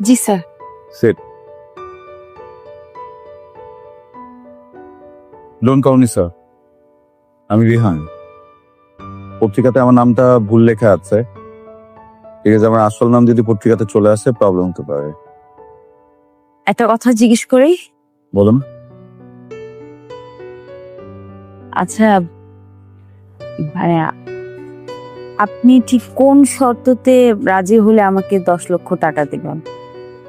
জি sir. সেট লোন colony sir, আমি রিহান। পত্রিকাতে আমার নামটা ভুল লেখা আছে। ঠিক আছে, আমার আসল নাম যদি পত্রিকাতে চলে আসে প্রবলেম হতে পারে। একটা কথা জিজ্ঞেস করি। বলুন। আচ্ছা, মানে আপনি ঠিক কোন শর্ততে রাজি হলে আমাকে 10 লক্ষ টাকা দিবেন?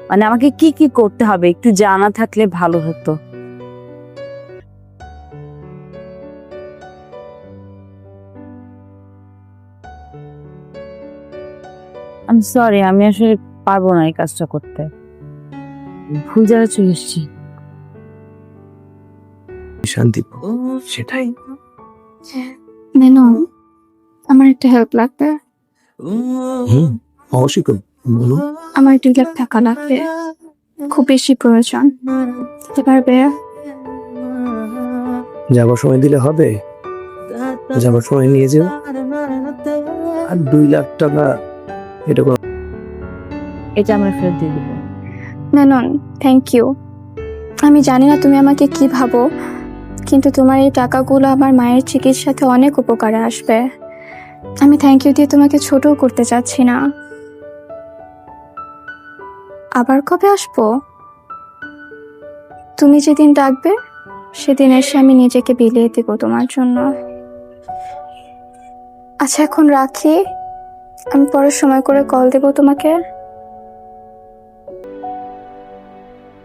মানে আমাকে কি কি করতে হবে একটু জানা থাকলে ভালো হতো। আমি সরি, আমি আসলে পারবো না এই কাজটা করতে। ভুল জায়গায় চলে এসেছি। শান্তি সেটাই। মেনু, আমার একটা হেল্প লাগবে। অবশ্যই করব, বলুন। আমার 2 লাখ টাকা লাগবে, খুব বেশি প্রয়োজন। দিতে পারবে? যাবার সময় দিলে হবে? যাবার সময় নিয়ে যাও। আর 2 লাখ টাকা এটা কোনো এটা আমরা ফেরত দিয়ে দেবো। Menon, thank you. আমি জানি না তুমি আমাকে কি ভাবো, কিন্তু তোমার এই টাকাগুলো আমার মায়ের চিকিৎসাতে অনেক উপকারে আসবে। আমি থ্যাংক ইউ দিয়ে তোমাকে ছোট করতে চাচ্ছি না। আবার কবে আসবো? তুমি যেদিন ডাকবে সেদিন এসে আমি নিজেকে বিলিয়ে দেব তোমার জন্য। আচ্ছা, এখন রাখি, আমি পরে সময় করে কল দেব তোমাকে।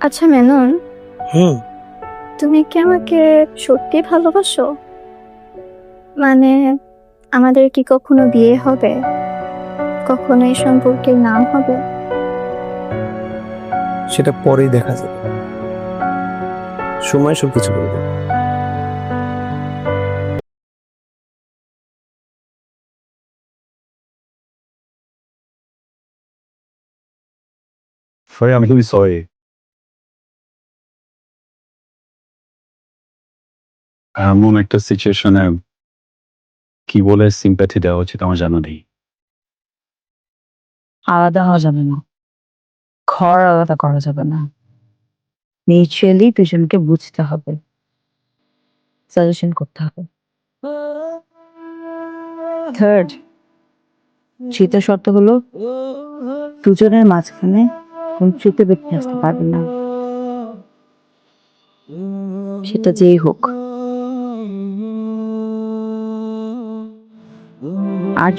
আচ্ছা মেনন, তুমি কি আমাকে সত্যি ভালোবাসো? মানে আমাদের কি কখনো বিয়ে হবে? কখনো এই সম্পর্কের নাম হবে? সেটা পরেই দেখা যাবে, সময় সবকিছু করে দেবে। সরি, আমি খুবই সরি। এমন একটা সিচুয়েশনে কি বলে সিম্প্যাথি দেওয়া উচিত আমার জানা নেই। আলাদা হওয়া যাবে না, ঘর আলাদা করা যাবে না, মিউচুয়ালি দুজনকে বুঝতে হবে, সাজেশন করতে হবে। থার্ড, তৃতীয় শর্ত হলো দুজনের মাঝখানে কোন তৃতীয় ব্যক্তি আসতে পারবে না, সেটা যেই হোক। আর